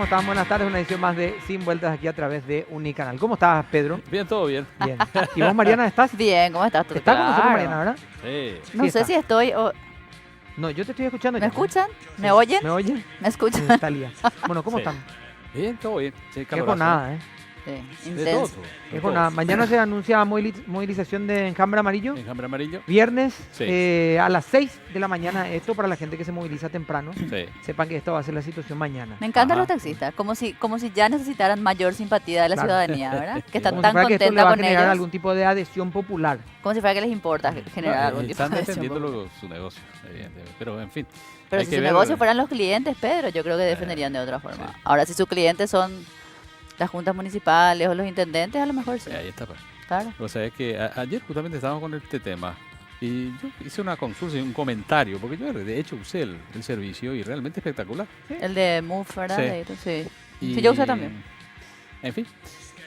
¿Cómo están? Buenas tardes, una edición más de Sin Vueltas aquí a través de Unicanal. ¿Cómo estás, Pedro? Bien, todo bien. Bien. ¿Y vos, Mariana, estás? Bien, ¿cómo estás tú? ¿Estás con nosotros, Claro. Mariana, verdad? Sí. No Sí sé está. si estoy... No, yo te estoy escuchando. ¿Me ya. escuchan? ¿Me Sí. oyen? ¿Me oyen? ¿Me escuchan? Sí, está lía. Bueno, ¿cómo Sí. están? Bien, todo bien. Sí, Qué calorazo. jornada, ¿eh? Sí, De todo. intenso. Qué jornada. Mañana se anuncia movilización de Enjambre Amarillo. Enjambre amarillo. Viernes Sí. a las 6 de la mañana. Esto para la gente que se moviliza temprano. Sí. Sepan que esto va a ser la situación mañana. Me encantan Ajá. los taxistas, como si ya necesitaran mayor simpatía de la Claro. ciudadanía, ¿verdad? Que están Como si tan fuera que esto le contenta va a con generar ellos, algún tipo de adhesión popular. como si fuera que les importa generar No, algún tipo están de adhesión defendiendo popular. su negocio, evidentemente. Pero, en fin. Pero hay si que su ver- negocio fueran los clientes, Pedro, yo creo que defenderían de otra forma. sí. Ahora, si sus clientes son las juntas municipales o los intendentes, a lo mejor sí. Ahí está. Pues. Claro. O sea, es que ayer justamente estábamos con este tema. Y yo hice una consulta y un comentario, porque yo de hecho usé el servicio y realmente espectacular. El de Move, ¿verdad? Sí. De esto, sí. Y, Sí, yo usé también. En fin,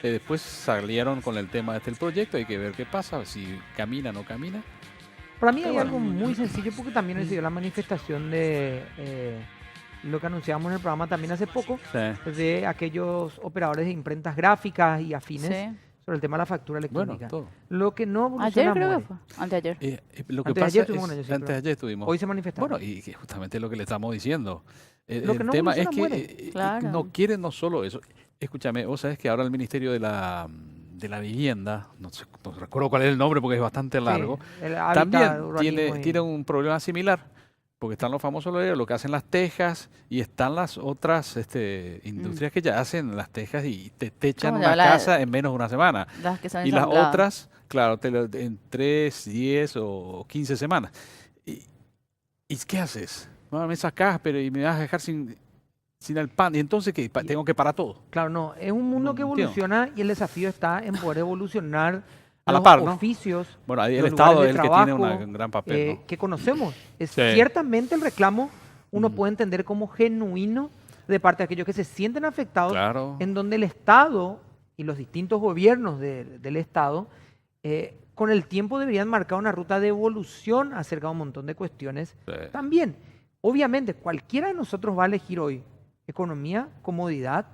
después salieron con el tema del proyecto, hay que ver qué pasa, si camina o no camina. Para mí Pero hay bueno. algo muy sencillo porque también se dio la manifestación de lo que anunciamos en el programa también hace poco, de aquellos operadores de imprentas gráficas y afines Sí. sobre el tema de la factura Bueno, electrónica. todo. Lo que no evoluciona Ayer creo muere. que fue. Anteayer. Lo que Antes de pasa ayer estuvimos con es, ellos, sí, antes de pero ayer estuvimos. Hoy se manifestaron. Bueno, y que justamente lo que le estamos diciendo. Lo que El no tema es evoluciona que muere. Claro. no quieren no solo eso. Escúchame, vos sabés que ahora el Ministerio de la Vivienda, no recuerdo cuál es el nombre porque es bastante largo, Sí, el hábitat, también urbanismo y- tiene un problema similar. Porque están los famosos loreros, lo que hacen las tejas, y están las otras industrias que ya hacen las tejas y te techan ¿Cómo se una llama? casa en menos de una semana. Las que son Y las ensambladas. otras, claro, en 3, 10 o 15 semanas. ¿Y qué haces? No, me sacás, pero y me vas a dejar sin el pan. Y entonces, ¿qué? Tengo que parar todo. Claro, no, es un mundo No que entiendo. evoluciona y el desafío está en poder evolucionar A la los par, ¿no? oficios, Bueno, ahí el los Estado lugares es de el que tiene trabajo, un gran papel, ¿no? que conocemos. Es Sí. ciertamente el reclamo uno Mm. puede entender como genuino de parte de aquellos que se sienten afectados, Claro. en donde el Estado y los distintos gobiernos del Estado con el tiempo deberían marcar una ruta de evolución acerca de un montón de cuestiones. Sí. También, obviamente, cualquiera de nosotros va a elegir hoy economía, comodidad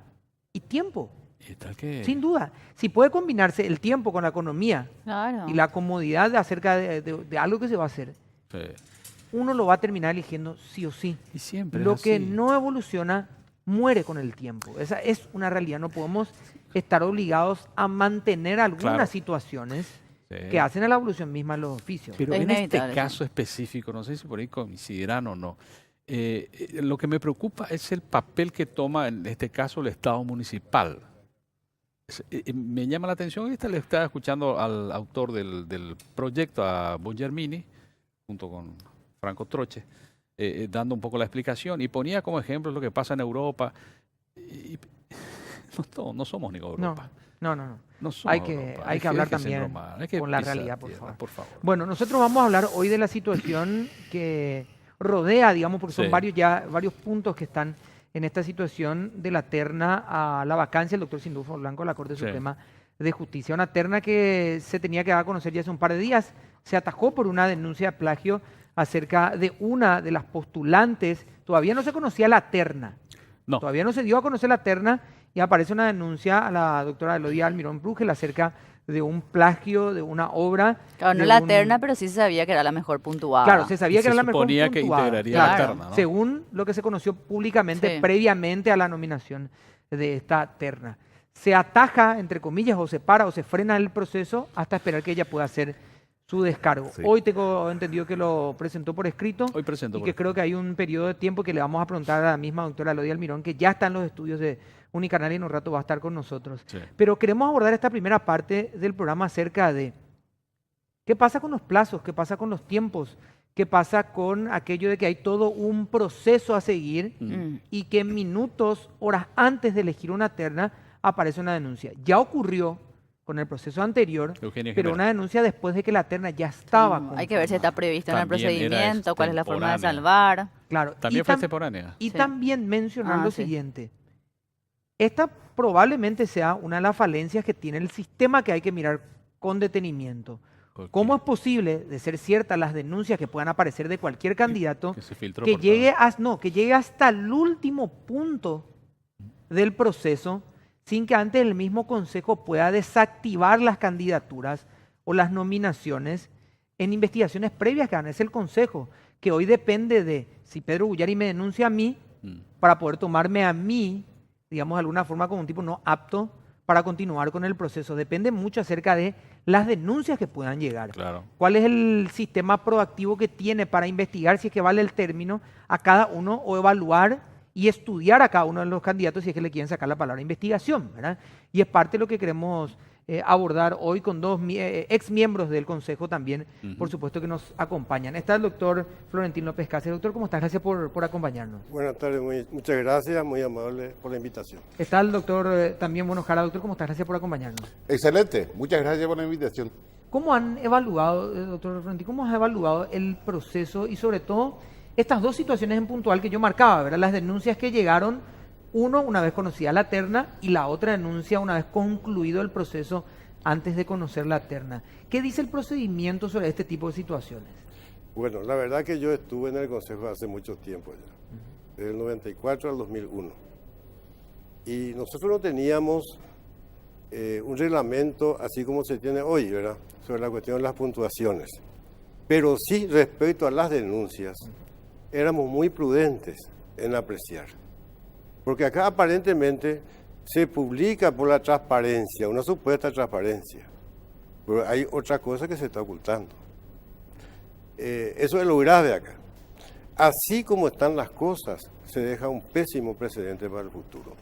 y tiempo. Y tal que... Sin duda, si puede combinarse el tiempo con la economía Claro. y la comodidad acerca de algo que se va a hacer, Sí. uno lo va a terminar eligiendo sí o sí. Y siempre es Lo que así. no evoluciona muere con el tiempo. Esa es una realidad. No podemos estar obligados a mantener algunas Claro. situaciones Sí. que hacen a la evolución misma los oficios. Pero Es en este inevitable, caso específico, no sé si por ahí coincidirán o no, lo que me preocupa es el papel que toma en este caso el Estado municipal. Me llama la atención, le estaba escuchando al autor del proyecto, a Bongermini, junto con Franco Troche, dando un poco la explicación y ponía como ejemplo lo que pasa en Europa. Y no somos ni No, Europa. no, no, no. No somos Hay que Europa. hablar ser también normal, hay que con la pisar realidad, por tierra, favor. por favor. Bueno, nosotros vamos a hablar hoy de la situación que rodea, digamos, porque son Sí. varios puntos que están en esta situación de la terna a la vacancia del doctor Sindulfo Blanco de la Corte Sí. Suprema de Justicia. Una terna que se tenía que dar a conocer ya hace un par de días. Se atajó por una denuncia de plagio acerca de una de las postulantes. Todavía no se conocía la terna. No. Todavía no se dio a conocer la terna y aparece una denuncia a la doctora Elodia Almirón Brugel acerca de un plagio de una obra. Claro, no de la un- terna, pero sí se sabía que era la mejor puntuada. Claro, se sabía Y que se era la mejor suponía que puntuada. integraría Claro. la terna, ¿no? Según lo que se conoció públicamente Sí. previamente a la nominación de esta terna. Se ataja, entre comillas, o se para o se frena el proceso hasta esperar que ella pueda hacer su descargo. Sí. Hoy tengo entendido que lo presentó por escrito Hoy presento y por que creo que hay un periodo de tiempo que le vamos a preguntar a la misma doctora Elodia Almirón, que ya está en los estudios de Unicanal y en un rato va a estar con nosotros. Sí. Pero queremos abordar esta primera parte del programa acerca de qué pasa con los plazos, qué pasa con los tiempos, qué pasa con aquello de que hay todo un proceso a seguir Mm. y que minutos, horas antes de elegir una terna, aparece una denuncia. Ya ocurrió con el proceso anterior, Eugenia pero Jimena. una denuncia después de que la terna ya estaba Hay que ver si está conformada. previsto en el También era procedimiento, cuál es la forma de extemporánea. salvar. Claro. También y fue tam- extemporánea. Y Sí. también mencionar Ah, lo sí. siguiente. Esta probablemente sea una de las falencias que tiene el sistema que hay que mirar con detenimiento. Ok. ¿Cómo es posible, de ser ciertas las denuncias que puedan aparecer de cualquier candidato, Que se filtró que por llegue, que llegue hasta el último punto del proceso sin que antes el mismo Consejo pueda desactivar las candidaturas o las nominaciones en investigaciones previas que hace el Consejo, que hoy depende de si Pedro Guyari me denuncia a mí para poder tomarme a mí, digamos de alguna forma como un tipo no apto para continuar con el proceso. Depende mucho acerca de las denuncias que puedan llegar. Claro. ¿Cuál es el sistema proactivo que tiene para investigar, si es que vale el término, a cada uno o evaluar y estudiar a cada uno de los candidatos si es que le quieren sacar la palabra investigación, ¿verdad? Y es parte de lo que queremos abordar hoy con dos ex miembros del Consejo también, por supuesto, que nos acompañan. Está el doctor Florentín López Cáceres. Doctor, ¿cómo estás? Gracias por acompañarnos. Buenas tardes, muchas gracias, muy amable por la invitación. Está el doctor también Jara. Doctor, ¿cómo estás? Gracias por acompañarnos. Excelente, muchas gracias por la invitación. ¿Cómo han evaluado, doctor Florentín, cómo has evaluado el proceso y sobre todo estas dos situaciones en puntual que yo marcaba, ¿verdad? Las denuncias que llegaron, uno una vez conocida la terna y la otra denuncia una vez concluido el proceso antes de conocer la terna. ¿Qué dice el procedimiento sobre este tipo de situaciones? Bueno, la verdad que yo estuve en el Consejo hace mucho tiempo ya, desde el 94 al 2001. Y nosotros no teníamos un reglamento así como se tiene hoy, ¿verdad? Sobre la cuestión de las puntuaciones. Pero sí, respecto a las denuncias, éramos muy prudentes en apreciar. Porque acá aparentemente se publica por la transparencia, una supuesta transparencia. Pero hay otra cosa que se está ocultando. Eso es lo grave acá. Así como están las cosas, se deja un pésimo precedente para el futuro.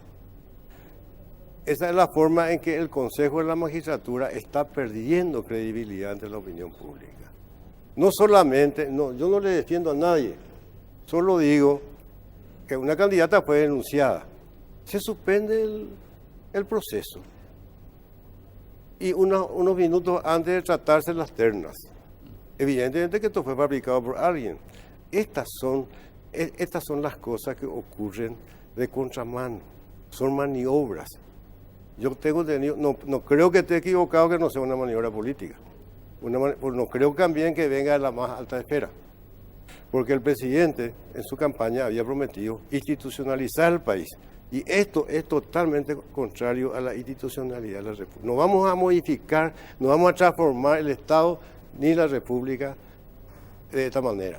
Esa es la forma en que el Consejo de la Magistratura está perdiendo credibilidad ante la opinión pública. No solamente, yo no le defiendo a nadie, solo digo que una candidata fue denunciada, se suspende el proceso y unos minutos antes de tratarse las ternas. Evidentemente que esto fue fabricado por alguien. Estas son las cosas que ocurren de contramano, son maniobras. Yo tengo entendido, no creo que esté equivocado que no sea una maniobra política. No creo también que venga de la más alta esfera. Porque el presidente en su campaña había prometido institucionalizar el país. Y esto es totalmente contrario a la institucionalidad de la República. No vamos a modificar, no vamos a transformar el Estado ni la República de esta manera.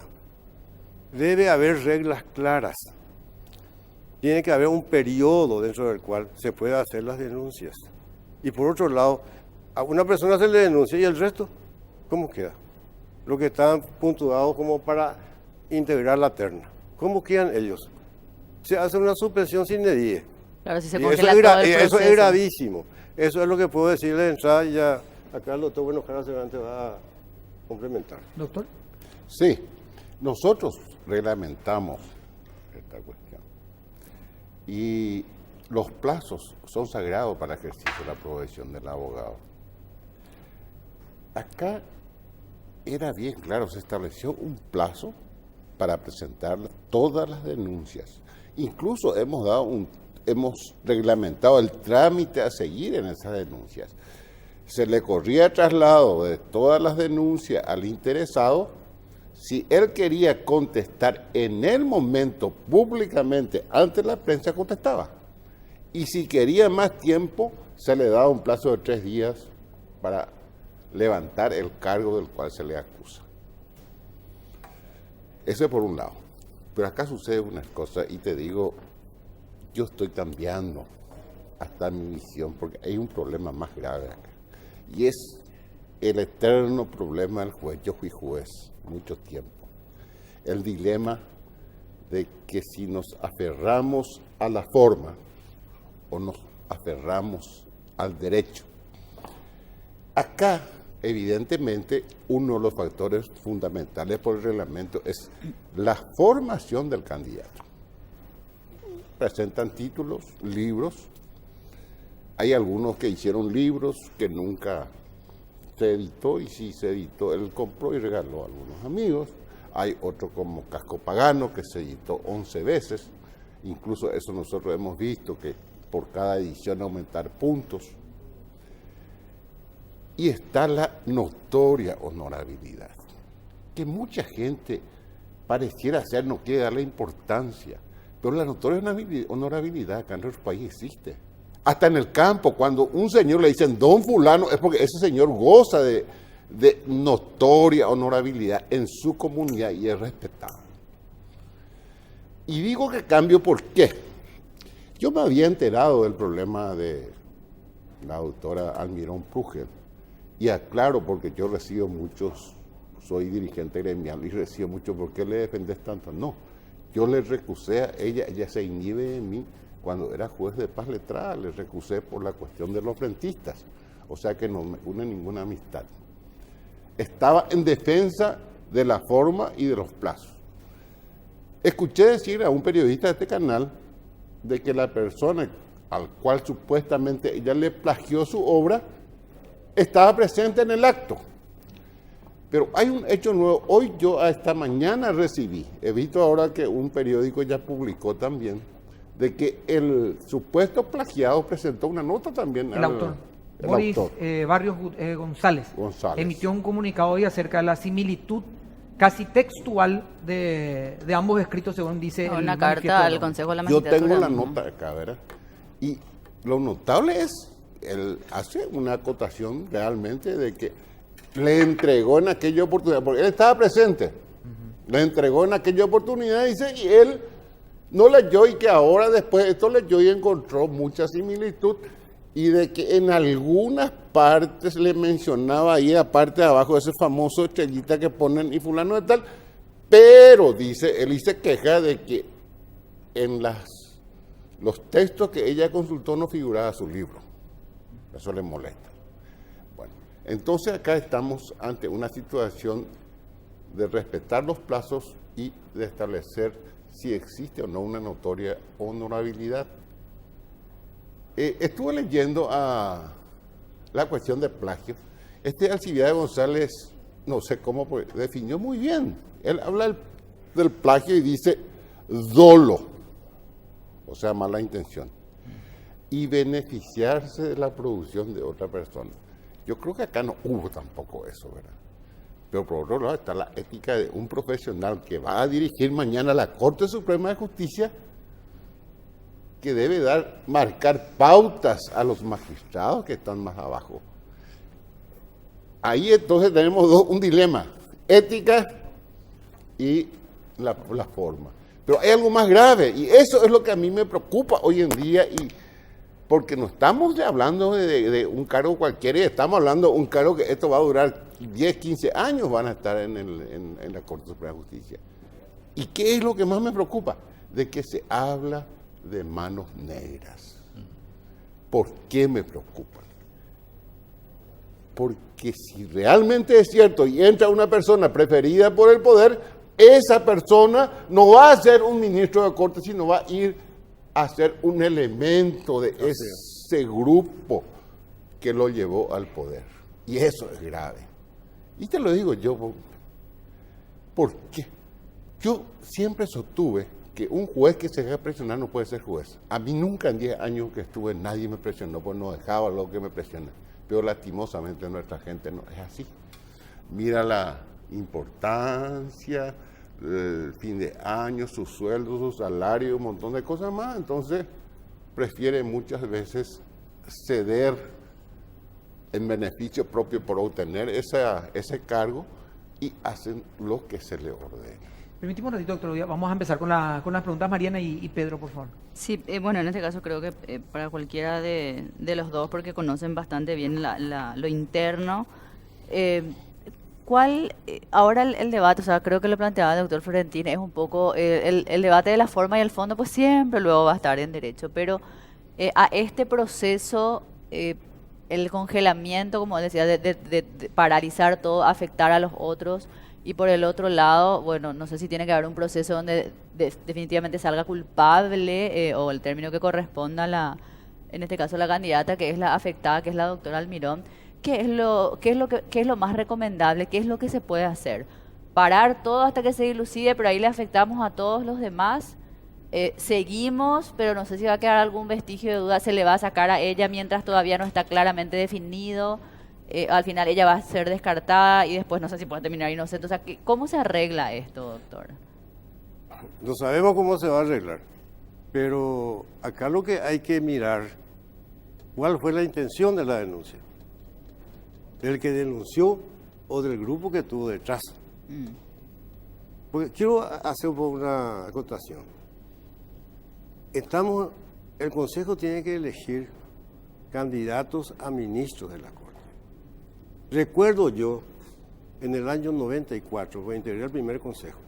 Debe haber reglas claras. Tiene que haber un periodo dentro del cual se pueda hacer las denuncias. Y por otro lado, a una persona se le denuncia y el resto, ¿cómo queda? Los que están puntuados como para integrar la terna. ¿Cómo quedan ellos? Se hace una suspensión sin medida. Claro, si se Y congela todo el eso es proceso. gravísimo. Eso es lo que puedo decirle de entrada y ya acá el doctor Jara seguramente va a complementar. Doctor. Sí, nosotros reglamentamos esta cuestión y los plazos son sagrados para el ejercicio de la profesión del abogado. Acá era bien claro, se estableció un plazo para presentar todas las denuncias. Incluso hemos reglamentado el trámite a seguir en esas denuncias. Se le corría traslado de todas las denuncias al interesado. Si él quería contestar en el momento públicamente ante la prensa, contestaba. Y si quería más tiempo, se le daba un plazo de 3 días para levantar el cargo del cual se le acusa. Eso es por un lado. Pero acá sucede una cosa y te digo, yo estoy cambiando hasta mi visión porque hay un problema más grave acá. Y es el eterno problema del juez. Yo fui juez mucho tiempo. El dilema de que si nos aferramos a la forma o nos aferramos al derecho. Acá, evidentemente, uno de los factores fundamentales por el reglamento es la formación del candidato. Presentan títulos, libros. Hay algunos que hicieron libros que nunca se editó, y si se editó, él compró y regaló a algunos amigos. Hay otro como Casco Pagano que se editó 11 veces. Incluso eso nosotros hemos visto que por cada edición aumentar puntos. Y está la notoria honorabilidad, que mucha gente pareciera ser no quiere darle importancia, Pero la notoria honorabilidad acá en nuestro país existe. Hasta en el campo, cuando un señor le dicen don fulano, es porque ese señor goza de notoria honorabilidad en su comunidad y es respetado. Y digo que cambio, ¿por qué? Yo me había enterado del problema de la doctora Almirón Prugel, y aclaro porque yo recibo muchos, soy dirigente gremial y recibo mucho, ¿por qué le defendés tanto? No, yo le recusé a ella se inhibe de mí cuando era juez de paz letrada, le recusé por la cuestión de los rentistas, o sea que no me une ninguna amistad. Estaba en defensa de la forma y de los plazos. Escuché decir a un periodista de este canal de que la persona al cual supuestamente ella le plagió su obra estaba presente en el acto. Pero hay un hecho nuevo. Hoy yo esta mañana recibí, he visto ahora que un periódico ya publicó también, de que el supuesto plagiado presentó una nota también. El autor. Boris Barrios González emitió un comunicado hoy acerca de la similitud casi textual de ambos escritos, según dice una carta al Consejo de la Yo Magistratura. tengo la nota acá, ¿verdad? Y lo notable es, él hace una acotación realmente de que le entregó en aquella oportunidad, porque él estaba presente, le entregó en aquella oportunidad, dice, y él no leyó, y que ahora después esto leyó y encontró mucha similitud, y de que en algunas partes le mencionaba ahí, aparte de abajo, ese famoso estrellita que ponen y fulano de tal, pero dice, él se queja de que en los textos que ella consultó no figuraba su libro. Eso le molesta. Bueno, entonces acá estamos ante una situación de respetar los plazos y de establecer si existe o no una notoria honorabilidad. Estuve leyendo a la cuestión de plagio. Alcibiades González, no sé cómo, definió muy bien. Él habla del plagio y dice dolo, o sea, mala intención, y beneficiarse de la producción de otra persona. Yo creo que acá no hubo tampoco eso, ¿verdad? Pero por otro lado está la ética de un profesional que va a dirigir mañana la Corte Suprema de Justicia, que debe marcar pautas a los magistrados que están más abajo. Ahí entonces tenemos un dilema, ética y la forma. Pero hay algo más grave, y eso es lo que a mí me preocupa hoy en día, y porque no estamos hablando de un cargo cualquiera, estamos hablando de un cargo que esto va a durar 10, 15 años, van a estar en la Corte Suprema de Justicia. ¿Y qué es lo que más me preocupa? De que se habla de manos negras. ¿Por qué me preocupan? Porque si realmente es cierto y entra una persona preferida por el poder, esa persona no va a ser un ministro de corte, sino va a ir a ser un elemento de ese grupo que lo llevó al poder. Y eso es grave. Y te lo digo yo, ¿por qué? Yo siempre sostuve que un juez que se deja presionar no puede ser juez. A mí nunca en 10 años que estuve nadie me presionó, pues no dejaba lo que me presiona. Pero lastimosamente nuestra gente no es así. Mira la importancia, el fin de año, su sueldo, su salario, un montón de cosas más. Entonces prefiere muchas veces ceder en beneficio propio por obtener ese cargo y hacen lo que se le ordena. Permitimos un ratito, doctor. Vamos a empezar con las preguntas, Mariana y Pedro, por favor. Sí, bueno, en este caso creo que para cualquiera de los dos, porque conocen bastante bien lo interno, ahora el debate, o sea, creo que lo planteaba el doctor Florentín, es un poco el debate de la forma y el fondo, pues siempre luego va a estar en derecho, pero a este proceso, el congelamiento, como decía, de paralizar todo, afectar a los otros. Y por el otro lado, bueno, no sé si tiene que haber un proceso donde definitivamente salga culpable o el término que corresponda en este caso la candidata, que es la afectada, que es la doctora Almirón. ¿Qué es lo más recomendable? ¿Qué es lo que se puede hacer? Parar todo hasta que se dilucide, pero ahí le afectamos a todos los demás. Seguimos, pero no sé si va a quedar algún vestigio de duda, se le va a sacar a ella mientras todavía no está claramente definido. Al final ella va a ser descartada y después no sé si puede terminar inocente. O sea, ¿cómo se arregla esto, doctor? No sabemos cómo se va a arreglar, Pero acá lo que hay que mirar, ¿cuál fue la intención de la denuncia? ¿Del que denunció o del grupo que estuvo detrás? Porque quiero hacer una acotación. El Consejo tiene que elegir candidatos a ministros de la Corte. Recuerdo yo, en el año 94, cuando integré el primer Consejo,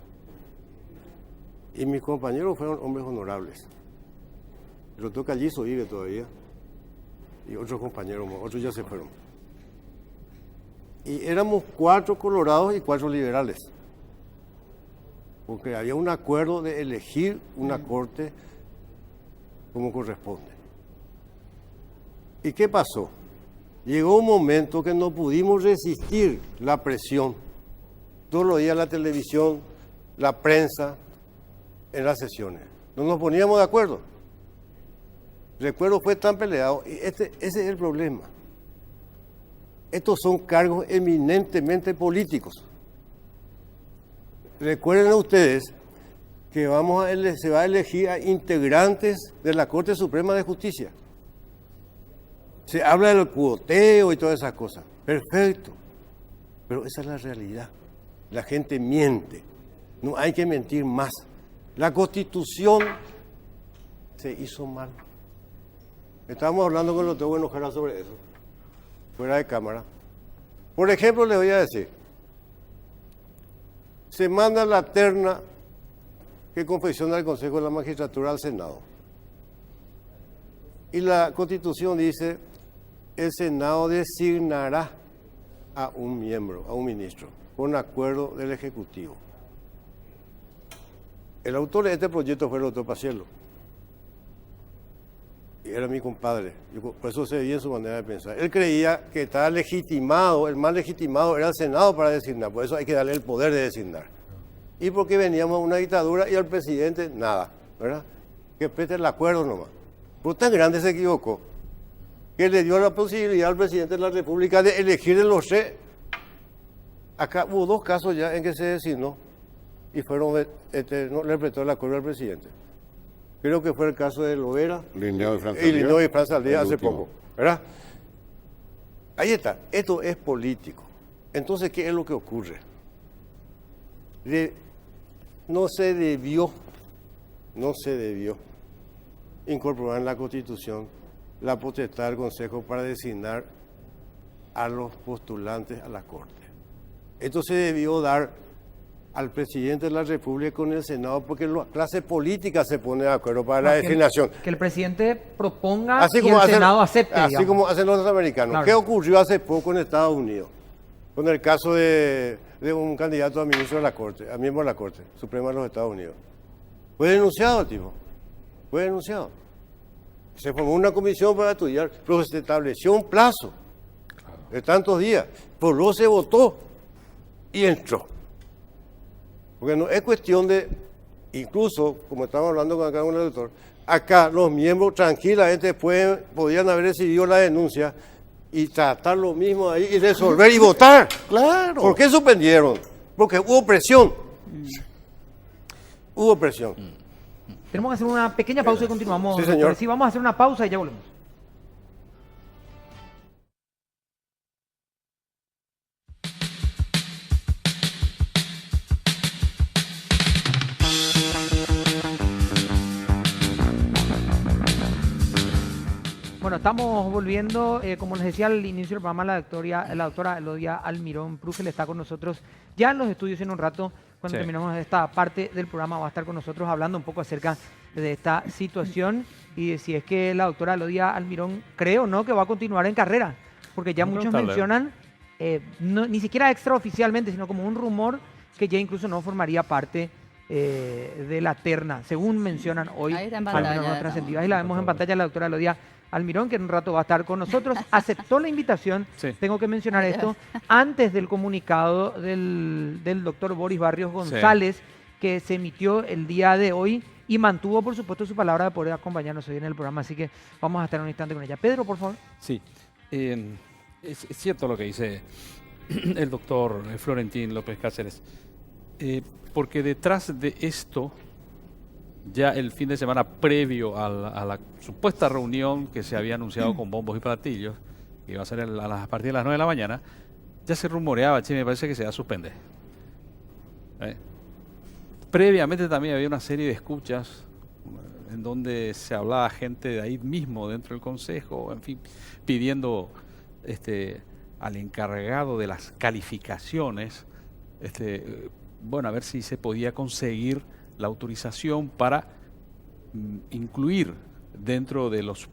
y mis compañeros fueron hombres honorables. El doctor Callizo vive todavía, y otros compañeros más, otros ya se fueron. Y éramos 4 colorados y 4 liberales, porque había un acuerdo de elegir una corte como corresponde. ¿Y qué pasó? Llegó un momento que no pudimos resistir la presión. Todos los días la televisión, la prensa, en las sesiones. No nos poníamos de acuerdo. Recuerdo fue tan peleado, y ese es el problema. Estos son cargos eminentemente políticos. Recuerden ustedes que se va a elegir a integrantes de la Corte Suprema de Justicia. Se habla del cuoteo y todas esas cosas. Perfecto. Pero esa es la realidad. La gente miente. No hay que mentir más. La Constitución se hizo mal. Estábamos hablando con el doctor Buenojera sobre eso, fuera de cámara. Por ejemplo, les voy a decir, se manda la terna que confecciona el Consejo de la Magistratura al Senado. Y la Constitución dice, el Senado designará a un miembro, a un ministro, con acuerdo del Ejecutivo. El autor de este proyecto fue el doctor Paciello. Y era mi compadre. Por eso sé bien su manera de pensar. Él creía que estaba legitimado, el más legitimado era el Senado para designar. Por eso hay que darle el poder de designar. Y porque veníamos a una dictadura y al presidente nada, ¿verdad? Que preste el acuerdo nomás. Por tan grande se equivocó que le dio la posibilidad al presidente de la República de elegir de los 3. Acá hubo 2 casos ya en que se designó y no le prestó el acuerdo al presidente. Creo que fue el caso de Lovera Linneo y Franz Aldea hace poco, ¿verdad? Ahí está, esto es político. Entonces, ¿qué es lo que ocurre? No se debió incorporar en la Constitución la potestad del Consejo para designar a los postulantes a la Corte. Esto se debió dar al presidente de la República con el Senado, porque la clase política se pone de acuerdo para la designación. Que el presidente proponga así y el Senado acepte. Así como hacen los norteamericanos. Claro. ¿Qué ocurrió hace poco en Estados Unidos? Con el caso de un candidato a ministro de la Corte, a miembro de la Corte Suprema de los Estados Unidos. Fue denunciado el tipo. Fue denunciado. Se formó una comisión para estudiar, pero se estableció un plazo de tantos días. Por lo se votó y entró. Porque no es cuestión de, incluso, como estamos hablando con acá con el doctor, acá los miembros tranquilamente podían haber recibido la denuncia y tratar lo mismo ahí y resolver y votar. Claro. ¿Por qué suspendieron? Porque hubo presión. Hubo presión. Tenemos que hacer una pequeña pausa y continuamos. Sí, señor. Sí, vamos a hacer una pausa y ya volvemos. Bueno, estamos volviendo, como les decía al inicio del programa, la doctora Elodia Almirón Prugel está con nosotros ya en los estudios en un rato. Cuando terminemos esta parte del programa va a estar con nosotros hablando un poco acerca de esta situación y de si es que la doctora Elodia Almirón cree o no que va a continuar en carrera, porque ya muchos mencionan, ni siquiera extraoficialmente, sino como un rumor que ya incluso no formaría parte de la terna, según mencionan hoy. Ahí está en al menos pantalla, no trascendido. Ahí la vemos en pantalla, la doctora Elodia Almirón, que en un rato va a estar con nosotros. Aceptó la invitación, tengo que mencionar esto, antes del comunicado del doctor Boris Barrios González, que se emitió el día de hoy y mantuvo, por supuesto, su palabra de poder acompañarnos hoy en el programa. Así que vamos a estar un instante con ella. Pedro, por favor. Sí, es cierto lo que dice el doctor Florentín López Cáceres, porque detrás de esto ya el fin de semana previo a la supuesta reunión que se había anunciado con bombos y platillos, que iba a ser a partir de las 9 de la mañana, ya se rumoreaba, che, me parece que se va a suspender. Previamente también había una serie de escuchas en donde se hablaba gente de ahí mismo dentro del Consejo, en fin, pidiendo al encargado de las calificaciones, bueno, a ver si se podía conseguir la autorización para incluir dentro de los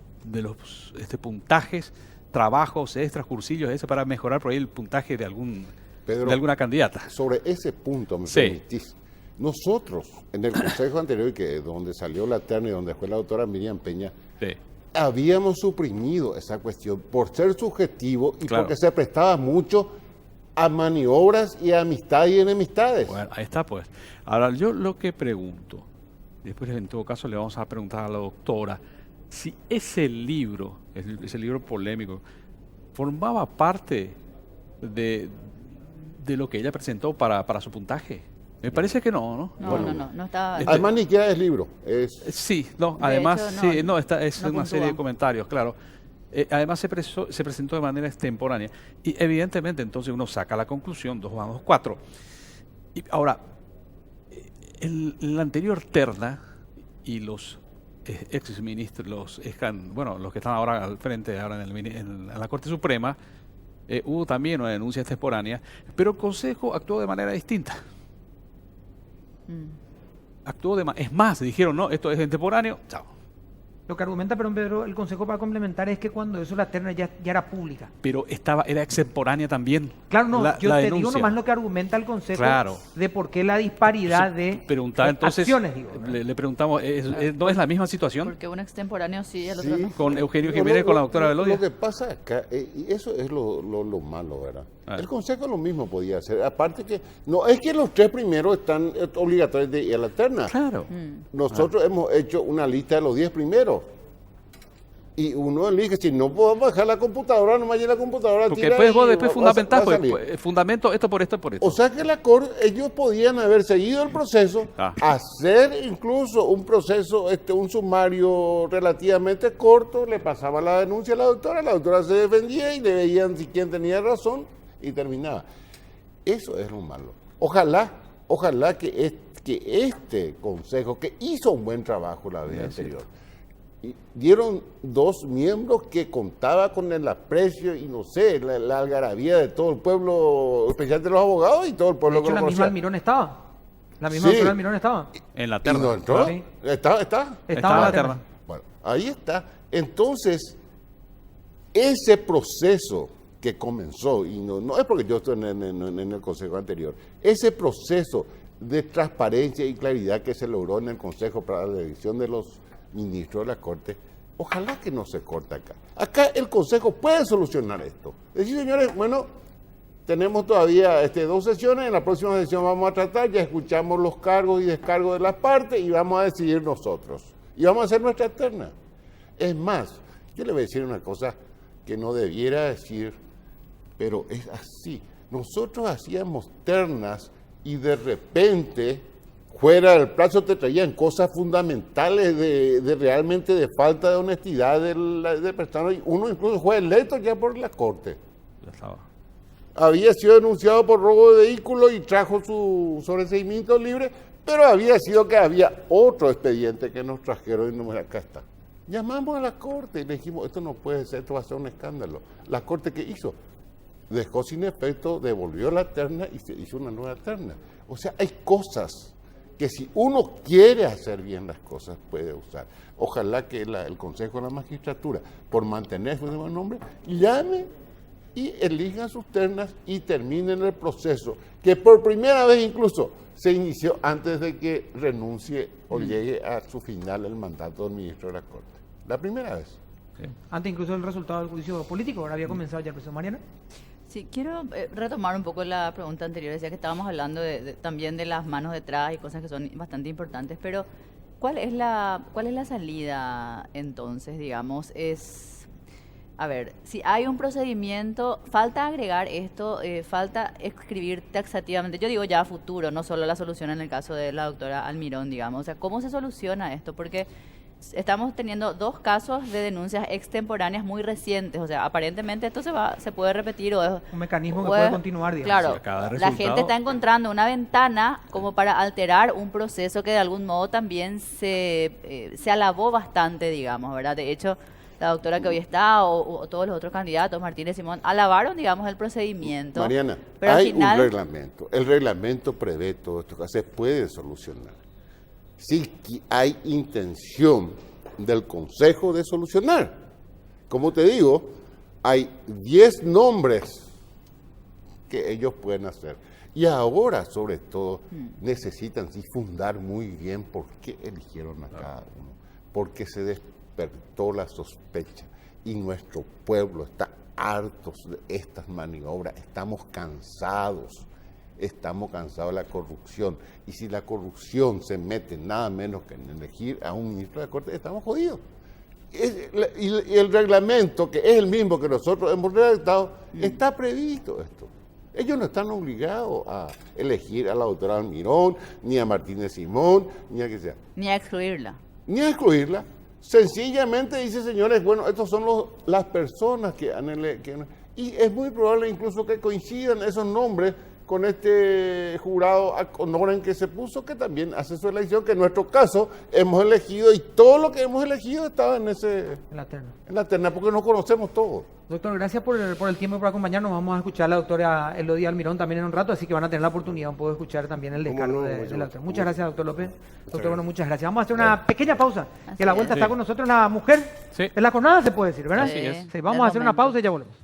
puntajes, trabajos extras, cursillos, para mejorar por ahí el puntaje de Pedro, de alguna candidata. Sobre ese punto, me Sí. permitís. Nosotros, en el consejo anterior, donde salió la terna y donde fue la doctora Miriam Peña, Sí. habíamos suprimido esa cuestión por ser subjetivo y Claro. porque se prestaba mucho a maniobras y a amistades y enemistades. Bueno, ahí está pues. Ahora, yo lo que pregunto, después en todo caso le vamos a preguntar a la doctora, si ese libro polémico, formaba parte de lo que ella presentó para su puntaje. Me parece que no, ¿no? No estaba. Además, ni siquiera es libro. Sí, no, De además, hecho, no, sí, no, es no una serie de puntúa. comentarios, claro. Además se presentó de manera extemporánea. Y evidentemente entonces uno saca la conclusión, 2 más 2, 4. Y ahora, la anterior terna y los ex ministros, los que están ahora al frente, ahora en la Corte Suprema, hubo también una denuncia extemporánea, pero el Consejo actuó de manera distinta. Es más, dijeron, no, esto es extemporáneo, chao. Lo que argumenta, pero Pedro, el Consejo para complementar es que cuando eso la terna ya era pública. Pero era extemporánea también. Claro, no, la yo te digo denuncia. nomás lo que argumenta el Consejo Claro. de por qué la disparidad de Preguntaba entonces, acciones, digo, ¿verdad? le preguntamos, ¿no es la misma situación? Porque un extemporáneo sí, el otro Sí. no. Con Eugenio No, Jiménez, con la doctora Velodia. Lo que pasa acá, y eso es lo malo, ¿verdad? Ah. El Consejo lo mismo podía hacer. Aparte que, no es que los 3 primeros están obligatorios de ir a la terna. Claro. Nosotros hemos hecho una lista de los 10 primeros. Y uno elige, si no puedo bajar la computadora, nomás llena la computadora. Porque tira después vos y va fundamentás, a pues, salir. fundamento esto por esto por esto. O sea que ellos podían haber seguido el proceso, Ah. hacer incluso un proceso, un sumario relativamente corto, le pasaba la denuncia a la doctora se defendía y le veían si quién tenía razón y terminaba. Eso es lo malo. Ojalá que este consejo, que hizo un buen trabajo la vez anterior, y dieron 2 miembros que contaba con el aprecio y no sé, la algarabía de todo el pueblo, especialmente los abogados y todo el De pueblo hecho, que la lo misma conocía. Almirón estaba. La misma Sí. doctora Almirón estaba. En la ¿Y terna. no entró? Sí. ¿Está? Estaba en en la la terna. terna. Bueno, ahí está. Entonces, ese proceso que comenzó, y no es porque yo estoy en el consejo anterior, ese proceso de transparencia y claridad que se logró en el consejo para la elección de los ministros de la Corte, ojalá que no se corte acá. Acá el consejo puede solucionar esto. Decir, señores, bueno, tenemos todavía 2 sesiones, en la próxima sesión vamos a tratar, ya escuchamos los cargos y descargos de las partes y vamos a decidir nosotros. Y vamos a hacer nuestra terna. Es más, yo le voy a decir una cosa que no debiera decir, pero es así. Nosotros hacíamos ternas y de repente, fuera del plazo, te traían cosas fundamentales de realmente de falta de honestidad de personas. Uno incluso fue electo ya por la Corte. Ya estaba. Había sido denunciado por robo de vehículo y trajo su sobreseimiento libre, pero había sido que había otro expediente que nos trajeron y no, acá está. Llamamos a la Corte y le dijimos, esto no puede ser, esto va a ser un escándalo. La Corte, ¿qué hizo? Dejó sin efecto, devolvió la terna y se hizo una nueva terna. O sea, hay cosas que si uno quiere hacer bien las cosas, puede usar. Ojalá que el Consejo de la Magistratura, por mantener su buen nombre, llame y elijan sus ternas y terminen el proceso, que por primera vez incluso se inició antes de que renuncie o llegue a su final el mandato del ministro de la Corte. La primera vez. Sí. Antes incluso del resultado del juicio político, ahora había comenzado ya el proceso. Mariana. Sí, quiero retomar un poco la pregunta anterior, decía que estábamos hablando también de las manos detrás y cosas que son bastante importantes, pero ¿cuál es la salida entonces, digamos? A ver, si hay un procedimiento, falta agregar esto, falta escribir taxativamente. Yo digo ya a futuro, no solo la solución en el caso de la doctora Almirón, digamos. O sea, ¿cómo se soluciona esto? Porque estamos teniendo 2 casos de denuncias extemporáneas muy recientes. O sea, aparentemente esto se puede repetir o es Un mecanismo que puede continuar, digamos. Claro, Si a cada la resultado- gente está encontrando una ventana como para alterar un proceso que de algún modo también se alabó bastante, digamos, ¿verdad? De hecho, la doctora que hoy está o todos los otros candidatos, Martínez Simón, alabaron, digamos, el procedimiento. Mariana, pero al hay final, un reglamento. El reglamento prevé todo esto que se puede solucionar. Si hay intención del Consejo de solucionar. Como te digo, hay 10 nombres que ellos pueden hacer. Y ahora, sobre todo, necesitan sí fundar muy bien por qué eligieron a cada uno. Porque se despertó la sospecha y nuestro pueblo está harto de estas maniobras. Estamos cansados de la corrupción. Y si la corrupción se mete nada menos que en elegir a un ministro de la Corte, estamos jodidos. Y el reglamento, que es el mismo que nosotros hemos redactado, está previsto esto. Ellos no están obligados a elegir a la doctora Almirón, ni a Martínez Simón, ni a que sea. ni a excluirla. Ni a excluirla. Sencillamente dice, señores, bueno, estos son las personas que han elegido. Y es muy probable incluso que coincidan esos nombres con este jurado ad honorem que se puso, que también hace su elección, que en nuestro caso hemos elegido, y todo lo que hemos elegido estaba en la terna, porque no conocemos todo. Doctor, gracias por el tiempo y por acompañarnos. Vamos a escuchar a la doctora Elodie Almirón también en un rato, así que van a tener la oportunidad un poco de escuchar también el descargo no, de la doctora. Muchas gracias, doctor López. Doctor, gracias. bueno, muchas gracias. Vamos a hacer una pequeña pausa, que a la Así vuelta es. está con nosotros la mujer Sí. de la jornada, se puede decir, ¿verdad? Así es. Sí, vamos Del a hacer una momento. pausa y ya volvemos.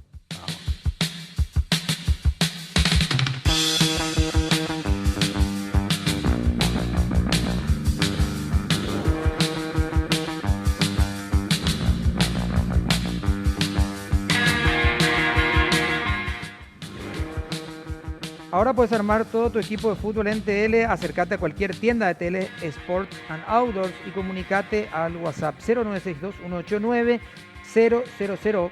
Ahora puedes armar todo tu equipo de fútbol en TL, acércate a cualquier tienda de TL Sports and Outdoors y comunícate al WhatsApp 0962-189-000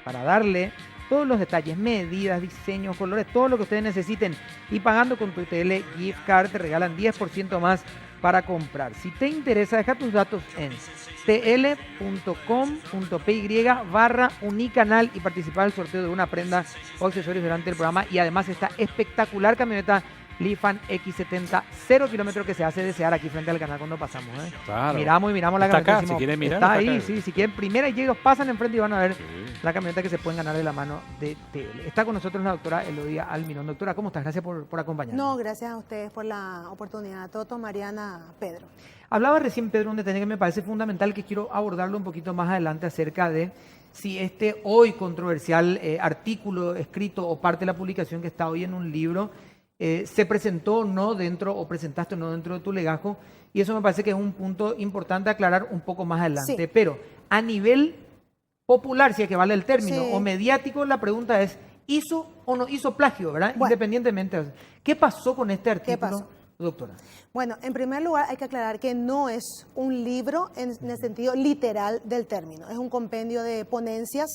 para darle todos los detalles, medidas, diseños, colores, todo lo que ustedes necesiten. Y pagando con tu TL Gift Card te regalan 10% más para comprar. Si te interesa, deja tus datos en tl.com.py/unicanal y participar del sorteo de una prenda o accesorios durante el programa. Y además esta espectacular camioneta Lifan X70 0 kilómetros que se hace desear aquí frente al canal cuando pasamos. Claro. Miramos la Está camioneta. acá, decimos, si quieren mirar, está está ahí, acá. sí, si quieren primera y ellos pasan enfrente y van a ver Sí. la camioneta que se pueden ganar de la mano de TL. Está con nosotros la doctora Elodie Almirón. Doctora, ¿cómo estás? Gracias por acompañarnos. No, gracias a ustedes por la oportunidad. Toto, Mariana, Pedro. Hablaba recién, Pedro, un detalle que me parece fundamental, que quiero abordarlo un poquito más adelante acerca de si este hoy controversial artículo escrito o parte de la publicación que está hoy en un libro se presentó o no dentro, o presentaste o no dentro de tu legajo, y eso me parece que es un punto importante aclarar un poco más adelante. Sí. Pero a nivel popular, si es que vale el término, Sí. o mediático, la pregunta es, ¿hizo o no hizo plagio, verdad? Bueno. Independientemente. ¿Qué pasó con este artículo, pasó? doctora? Bueno, en primer lugar hay que aclarar que no es un libro en el sentido literal del término. Es un compendio de ponencias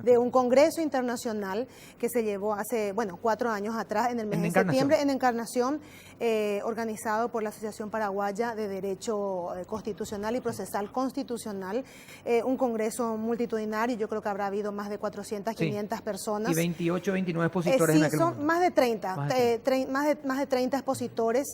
de un congreso internacional que se llevó hace, 4 años atrás, en el mes En de Encarnación. septiembre, en Encarnación, organizado por la Asociación Paraguaya de Derecho Constitucional y Procesal Constitucional. Un congreso multitudinario, yo creo que habrá habido más de 400, Sí. 500 personas. Y 28, 29 expositores Sí, en aquel son momento. más de 30, Más de más de 30 expositores,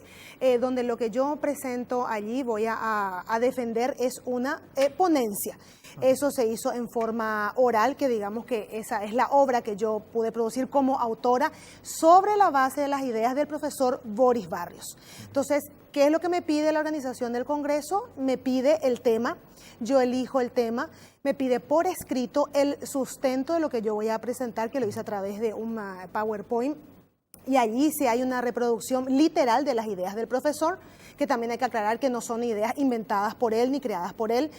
donde lo que yo presento allí, voy a defender, es una ponencia. Eso se hizo en forma oral, que digamos que esa es la obra que yo pude producir como autora sobre la base de las ideas del profesor Boris Barrios. Entonces, ¿qué es lo que me pide la organización del Congreso? Me pide el tema, yo elijo el tema, me pide por escrito el sustento de lo que yo voy a presentar, que lo hice a través de un PowerPoint. Y allí sí hay una reproducción literal de las ideas del profesor, que también hay que aclarar que no son ideas inventadas por él ni creadas por él,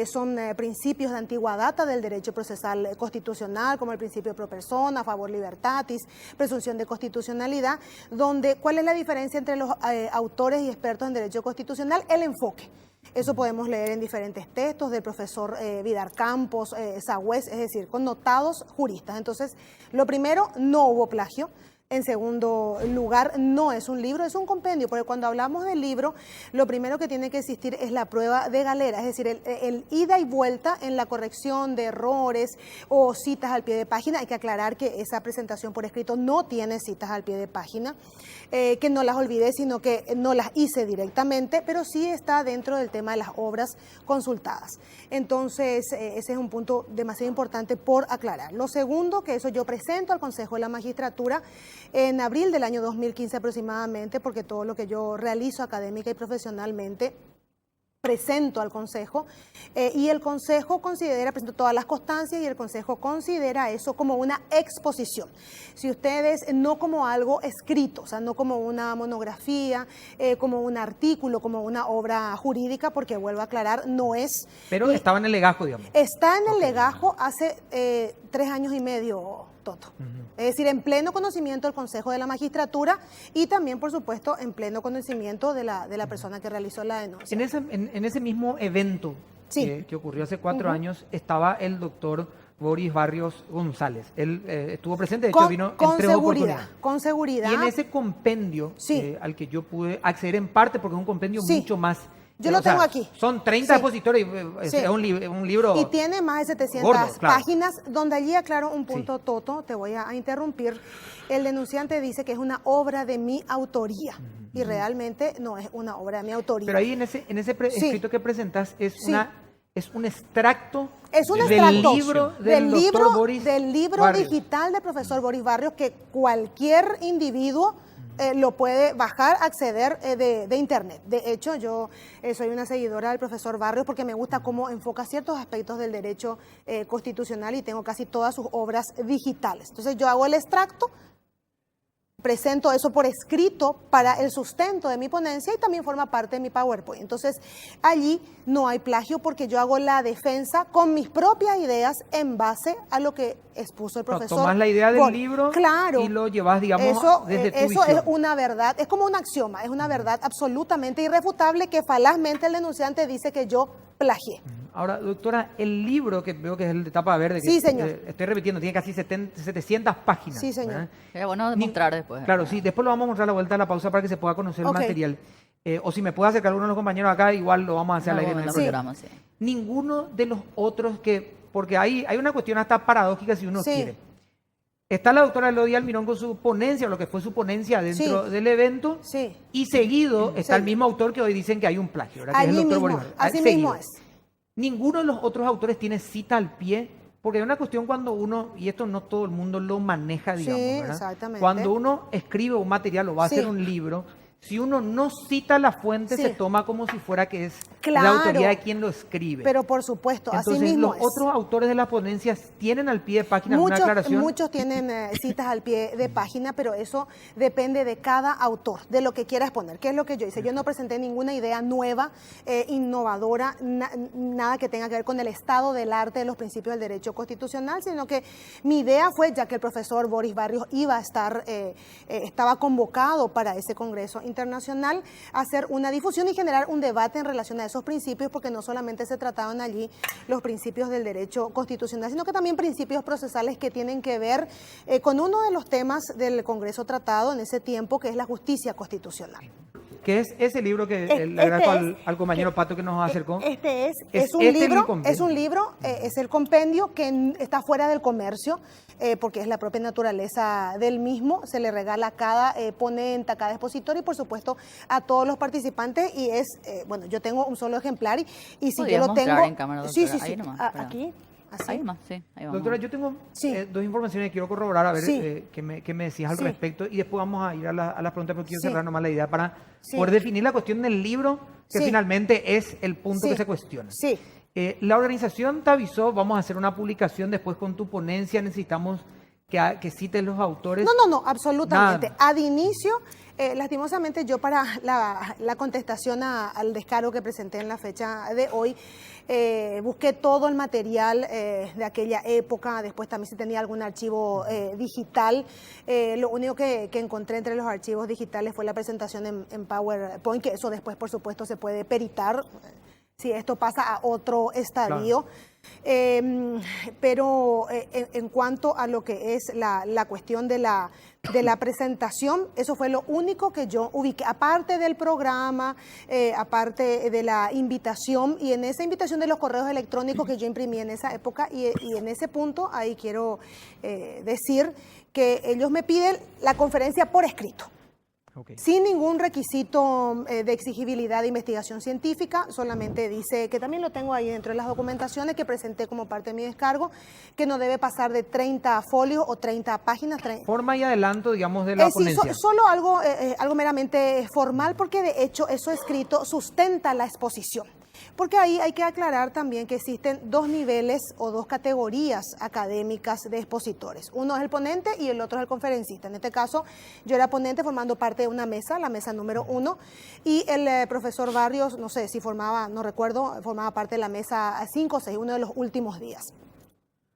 son principios de antigua data del derecho procesal constitucional, como el principio pro persona, favor libertatis, presunción de constitucionalidad, donde ¿cuál es la diferencia entre los autores y expertos en derecho constitucional? El enfoque. Eso podemos leer en diferentes textos del profesor Vidar Campos, Sagüez, es decir, connotados juristas. Entonces, lo primero, no hubo plagio. En segundo lugar, no es un libro, es un compendio, porque cuando hablamos del libro, lo primero que tiene que existir es la prueba de galera, es decir, el ida y vuelta en la corrección de errores o citas al pie de página. Hay que aclarar que esa presentación por escrito no tiene citas al pie de página, que no las olvidé, sino que no las hice directamente, pero sí está dentro del tema de las obras consultadas. Entonces, ese es un punto demasiado importante por aclarar. Lo segundo, que eso yo presento al Consejo de la Magistratura en abril del año 2015 aproximadamente, porque todo lo que yo realizo académica y profesionalmente presento al Consejo, y el Consejo presento todas las constancias y el Consejo considera eso como una exposición. Si ustedes, no como algo escrito, o sea, no como una monografía, como un artículo, como una obra jurídica, porque vuelvo a aclarar, no es... Pero estaba en el legajo, digamos. Está en el legajo hace 3 años y medio, Toto. Es decir, en pleno conocimiento del Consejo de la Magistratura y también, por supuesto, en pleno conocimiento de la persona que realizó la denuncia. En ese mismo evento Sí. que ocurrió hace 4 años, estaba el doctor Boris Barrios González. Él estuvo presente, de hecho vino en 3 oportunidades. Con seguridad. Y en ese compendio Sí. al que yo pude acceder en parte, porque es un compendio Sí. mucho más... Yo lo tengo aquí. Son 30 Sí. expositores, Sí. es un libro... Y tiene más de 700 gordo, claro. páginas, donde allí aclaro un punto, Toto, te voy a interrumpir. El denunciante dice que es una obra de mi autoría, y realmente no es una obra de mi autoría. Pero ahí en ese Sí. escrito que presentas es Sí. es un extracto, Es un del extracto libro del doctor Boris del libro Barrios. digital del profesor Boris Barrios, que cualquier individuo lo puede bajar, acceder de internet. De hecho, yo soy una seguidora del profesor Barrios porque me gusta cómo enfoca ciertos aspectos del derecho constitucional y tengo casi todas sus obras digitales. Entonces yo hago el extracto, presento eso por escrito para el sustento de mi ponencia y también forma parte de mi PowerPoint. Entonces, allí no hay plagio porque yo hago la defensa con mis propias ideas en base a lo que expuso el profesor. Tomás la idea del Boris. libro Claro, y lo llevas, digamos, desde tu eso visión. es una verdad, es como un axioma, es una verdad absolutamente irrefutable que falazmente el denunciante dice que yo plagié. Ahora, doctora, el libro que veo que es el de tapa verde, que Sí, señor. Estoy repitiendo, tiene casi 700 páginas. Sí, señor. ¿verdad? Sería bueno Ni- demostrar después. Claro, sí, después lo vamos a mostrar a la vuelta a la pausa para que se pueda conocer Ok. el material. O si me puede acercar alguno de los compañeros acá, igual lo vamos a hacer al aire. No, no hay no, problema. programa, sí. Ninguno de los otros porque hay una cuestión hasta paradójica si uno Sí. quiere. Está la doctora Elodie Almirón con su ponencia, o lo que fue su ponencia dentro Sí. del evento, Sí. y seguido está Sí. el mismo autor que hoy dicen que hay un plagio, ¿verdad? Que es el Allí doctor mismo, Boris Barrios. así Seguido. mismo es. Ninguno de los otros autores tiene cita al pie, porque hay una cuestión cuando uno, y esto no todo el mundo lo maneja, digamos, Sí, ¿verdad? exactamente. Cuando uno escribe un material o va a Sí. hacer un libro, si uno no cita la fuente, Sí. se toma como si fuera que es Claro. la autoridad de quien lo escribe. Pero por supuesto, Entonces, así mismo los es. otros autores de las ponencias tienen al pie de página una aclaración. Muchos tienen citas al pie de página, pero eso depende de cada autor, de lo que quiera exponer. ¿Qué es lo que yo hice? Yo no presenté ninguna idea nueva, innovadora, nada que tenga que ver con el estado del arte de los principios del derecho constitucional, sino que mi idea fue, ya que el profesor Boris Barrios iba a estar, estaba convocado para ese congreso internacional, hacer una difusión y generar un debate en relación a esos principios, porque no solamente se trataban allí los principios del derecho constitucional, sino que también principios procesales que tienen que ver con uno de los temas del Congreso tratado en ese tiempo, que es la justicia constitucional. Que es ese libro que Este le agradezco es- al compañero Pato que nos acercó. Es un este libro, el compendio. es el compendio que está fuera del comercio, porque es la propia naturaleza del mismo, se le regala a cada ponente, a cada expositor y por supuesto a todos los participantes y es, bueno, yo tengo un solo ejemplar y si yo Podrías lo tengo... mostrar en cámara, sí, doctora. sí, sí, Ahí nomás, espera. aquí, así. Ahí más, sí, ahí vamos. Doctora, yo tengo Sí. 2 informaciones que quiero corroborar, a ver Sí. qué me decías al Sí. respecto, y después vamos a ir a las preguntas, porque quiero Sí. cerrar nomás la idea para Sí. poder definir la cuestión del libro, que Sí. finalmente es el punto Sí. que se cuestiona. Sí. La organización te avisó, vamos a hacer una publicación después con tu ponencia, necesitamos que cites los autores. No, absolutamente. Nada. Ad inicio, lastimosamente yo para la contestación al descargo que presenté en la fecha de hoy, busqué todo el material de aquella época, después también si tenía algún archivo digital. Lo único que encontré entre los archivos digitales fue la presentación en PowerPoint, que eso después por supuesto se puede peritar. si esto pasa a otro estadio. Claro. Pero en cuanto a lo que es la cuestión de la presentación, eso fue lo único que yo ubiqué, aparte del programa, aparte de la invitación, y en esa invitación de los correos electrónicos que yo imprimí en esa época, y en ese punto ahí quiero decir que ellos me piden la conferencia por escrito. Ok. Sin ningún requisito de exigibilidad de investigación científica, solamente dice, que también lo tengo ahí dentro de las documentaciones que presenté como parte de mi descargo, que no debe pasar de 30 folios o 30 páginas. Forma y adelanto, digamos, de la Sí, ponencia. solo algo meramente formal, porque de hecho eso escrito sustenta la exposición. Porque ahí hay que aclarar también que existen dos niveles o dos categorías académicas de expositores. Uno es el ponente y el otro es el conferencista. En este caso, yo era ponente formando parte de una mesa, la mesa número 1, y el profesor Barrios, no sé si formaba, no recuerdo, formaba parte de la mesa 5 o 6, uno de los últimos días.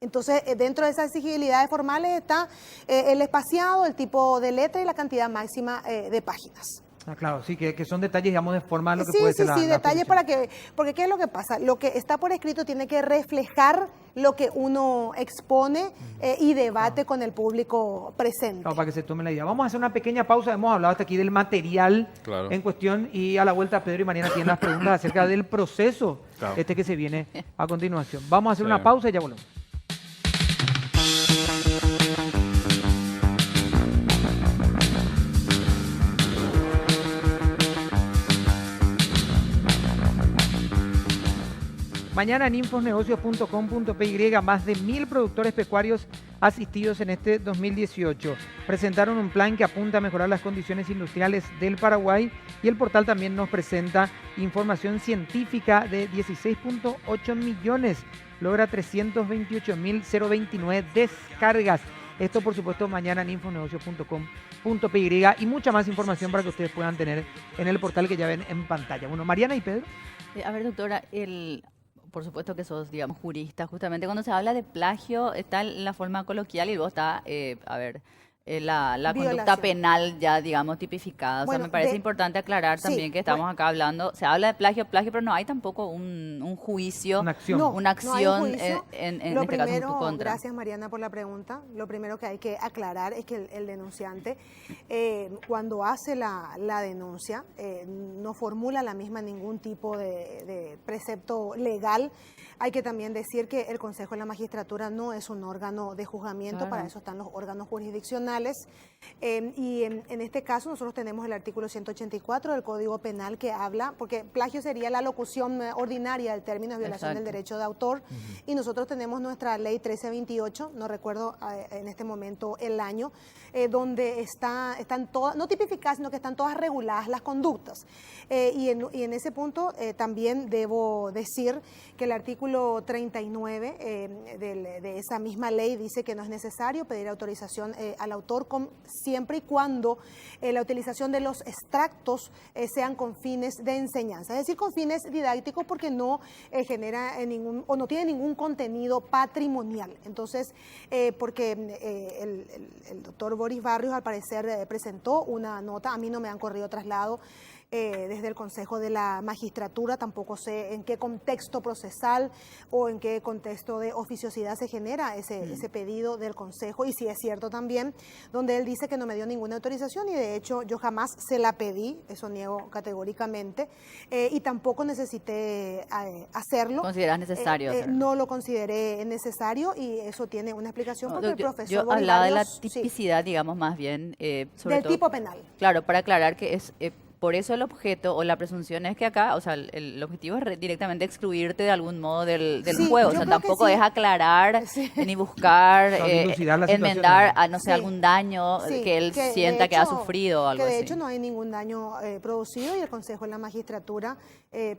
Entonces, dentro de esas exigibilidades formales está el espaciado, el tipo de letra y la cantidad máxima de páginas. Ah, claro, sí, que son detalles, digamos, de forma de lo que Sí, puede sí, ser la detalles exposición. para que, porque ¿qué es lo que pasa? Lo que está por escrito tiene que reflejar lo que uno expone y debate con el público presente. Claro, para que se tome la idea. Vamos a hacer una pequeña pausa. Hemos hablado hasta aquí del material Claro. en cuestión, y a la vuelta Pedro y Mariana tienen las preguntas acerca del proceso Claro. que se viene a continuación. Vamos a hacer Sí. una pausa y ya volvemos. Mañana en infosnegocios.com.py, más de 1000 productores pecuarios asistidos en este 2018. Presentaron un plan que apunta a mejorar las condiciones industriales del Paraguay, y el portal también nos presenta información científica de 16.8 millones. Logra 328.029 descargas. Esto, por supuesto, mañana en infosnegocios.com.py, y mucha más información para que ustedes puedan tener en el portal que ya ven en pantalla. Bueno, Mariana y Pedro. A ver, doctora, por supuesto que sos, digamos, jurista. Justamente cuando se habla de plagio, está la forma coloquial y luego está, la conducta Violación. penal ya, digamos, tipificada. O Bueno, sea, me parece de- importante aclarar sí, también que estamos acá hablando, se habla de plagio, pero no hay tampoco un juicio, Una acción. No, una no hay un acción juicio. en Lo este caso en tu primero, contra. gracias Mariana por la pregunta. Lo primero que hay que aclarar es que el denunciante, cuando hace la denuncia, no formula la misma ningún tipo de precepto legal. Hay que también decir que el Consejo de la Magistratura no es un órgano de juzgamiento, Claro. para eso están los órganos jurisdiccionales. Y en este caso nosotros tenemos el artículo 184 del Código Penal que habla, porque plagio sería la locución ordinaria del término de violación del Exacto. derecho de autor, y nosotros tenemos nuestra ley 1328, no recuerdo en este momento el año, donde están todas, no tipificadas, sino que están todas reguladas las conductas. Y en ese punto también debo decir que el artículo 39 de esa misma ley dice que no es necesario pedir autorización al autor siempre y cuando la utilización de los extractos sean con fines de enseñanza, es decir, con fines didácticos, porque no genera o no tiene ningún contenido patrimonial. Entonces, porque el doctor Boris Barrios al parecer presentó una nota, a mí no me han corrido traslado desde el Consejo de la Magistratura, tampoco sé en qué contexto procesal o en qué contexto de oficiosidad se genera ese pedido del Consejo, y si es cierto también, donde él dice que no me dio ninguna autorización, y de hecho yo jamás se la pedí, eso niego categóricamente, y tampoco necesité hacerlo. ¿Consideras necesario hacerlo? No lo consideré necesario, y eso tiene una explicación porque el profesor Yo Boris hablaba de la Barrios, sí, tipicidad, digamos, más bien, sobre del todo, tipo penal. claro, para aclarar que es por eso el objeto o la presunción es que acá, o sea, el objetivo es directamente excluirte de algún modo del Sí, juego. O yo sea, creo que tampoco sí. es aclarar Sí. ni buscar Claro, dilucidar la situación, enmendar, ¿no? no sé, Sí. algún daño Sí, que él de sienta que ha hecho- sufrido o algo que de así. hecho no hay ningún daño producido, y el Consejo de la Magistratura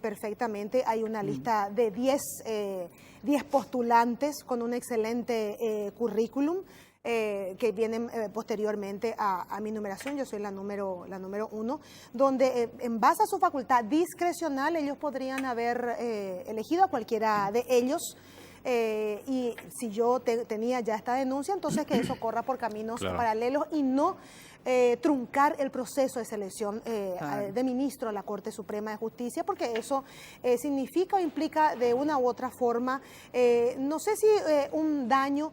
perfectamente hay una lista de 10 postulantes con un excelente currículum que vienen posteriormente a mi numeración. Yo soy la número 1, donde en base a su facultad discrecional ellos podrían haber elegido a cualquiera de ellos. Y si yo tenía ya esta denuncia, entonces que eso corra por caminos Claro. paralelos y no truncar el proceso de selección de ministro a la Corte Suprema de Justicia, porque eso significa o implica de una u otra forma, no sé si un daño,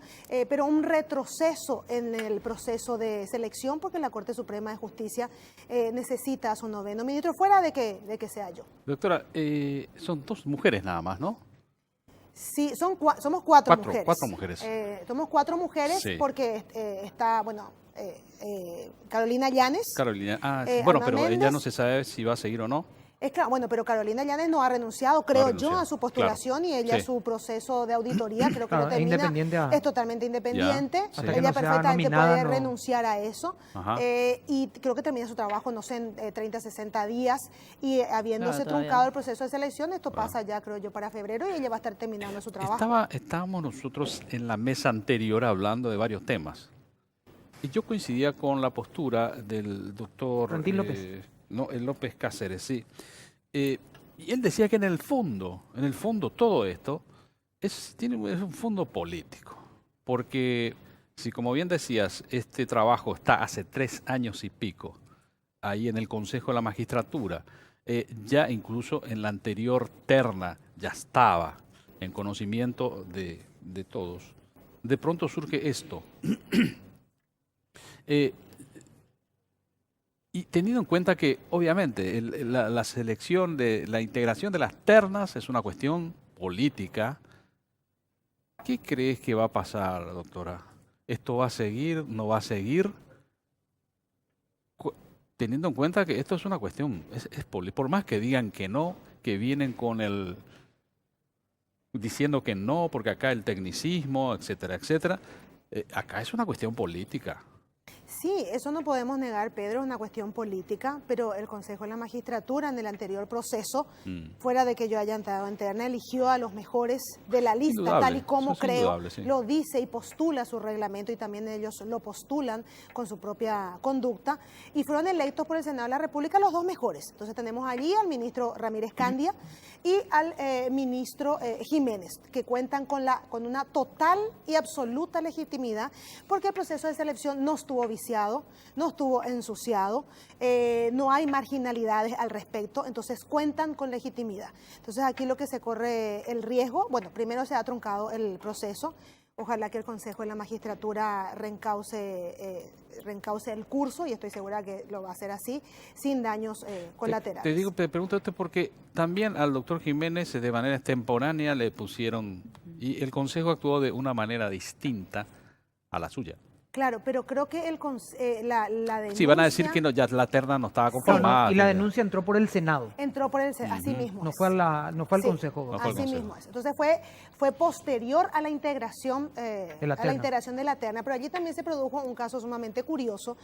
pero un retroceso en el proceso de selección, porque la Corte Suprema de Justicia necesita a su noveno ministro, fuera de que sea yo. Doctora, son 2 mujeres nada más, ¿no? Sí, somos cuatro mujeres. 4 mujeres. Somos 4 mujeres Sí. porque está, Carolina Llanes. Carolina, Ana pero ella Méndez. no se sabe si va a seguir o no. Es claro, bueno, pero Carolina Llanes no ha renunciado, creo yo, renunciado, a su postulación y ella Sí. su proceso de auditoría creo que Claro, lo es termina. independiente Es totalmente independiente. Ya, sí. Hasta que Ella no sea perfectamente nominada, puede no. renunciar a eso. Ajá. Y creo que termina su trabajo, no sé, en 30, 60 días. Y habiéndose Claro, todavía. truncado el proceso de selección, esto pasa ya, creo yo, para febrero y ella va a estar terminando su trabajo. Estábamos nosotros en la mesa anterior hablando de varios temas. Y yo coincidía con la postura del doctor Florentín López. López Cáceres, sí. Y él decía que en el fondo todo esto es un fondo político. Porque si, como bien decías, este trabajo está hace 3 años y pico ahí en el Consejo de la Magistratura, ya incluso en la anterior terna ya estaba en conocimiento de todos. De pronto surge esto. Y teniendo en cuenta que, obviamente, la selección la integración de las ternas es una cuestión política, ¿qué crees que va a pasar, doctora? ¿Esto va a seguir? ¿No va a seguir? Teniendo en cuenta que esto es una cuestión, por más que digan que no, que vienen diciendo que no, porque acá el tecnicismo, etcétera, etcétera, acá es una cuestión política. Sí, eso no podemos negar, Pedro, es una cuestión política, pero el Consejo de la Magistratura en el anterior proceso, fuera de que yo haya entrado en terna, eligió a los mejores de la lista, Indudable, tal y como eso es creo, indudable, sí. lo dice y postula su reglamento y también ellos lo postulan con su propia conducta y fueron electos por el Senado de la República los 2 mejores. Entonces tenemos allí al ministro Ramírez Candia y al ministro Jiménez, que cuentan con una total y absoluta legitimidad porque el proceso de selección no estuvo viciado, no estuvo ensuciado, no hay marginalidades al respecto, entonces cuentan con legitimidad. Entonces aquí lo que se corre el riesgo, bueno, primero se ha truncado el proceso, ojalá que el Consejo de la Magistratura reencauce el curso y estoy segura que lo va a hacer así, sin daños colaterales. Te pregunto esto porque también al doctor Jiménez de manera extemporánea le pusieron, y el Consejo actuó de una manera distinta a la suya. Claro, pero creo que la denuncia... Sí, van a decir que no, ya la terna no estaba conformada. Y la ya. denuncia entró por el Senado. Entró por así mismo. No es. fue, no fue al Sí, Consejo. No fue al así Consejo. mismo es. Entonces fue posterior a la integración De la a la terna. integración de la terna, pero allí también se produjo un caso sumamente curioso,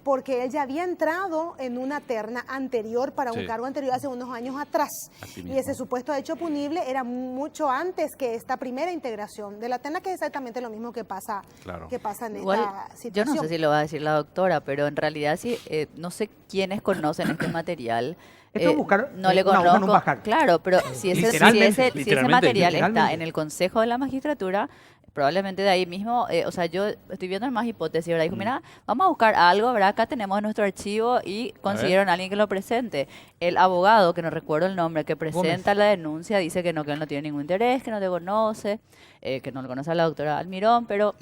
porque él ya había entrado en una terna anterior para un Sí. cargo anterior hace unos años atrás. Así Y mismo. ese supuesto hecho punible era mucho antes que esta primera integración de la terna, que es exactamente lo mismo que pasa, Claro. en Igual, esta yo situación. no sé si lo va a decir la doctora, pero en realidad sí, no sé quiénes conocen este material. Esto es buscar no le una hoja en un conozco. pajar. Claro, pero si ese Literalmente. material está Literalmente. en el Consejo de la Magistratura, probablemente de ahí mismo, o sea, yo estoy viendo más hipótesis, ¿verdad? Dijo, mira, vamos a buscar algo, ¿verdad? Acá tenemos nuestro archivo y consiguieron a alguien que lo presente. El abogado, que no recuerdo el nombre, que presenta la denuncia, dice que él no tiene ningún interés, que no te conoce, que no lo conoce a la doctora Almirón, pero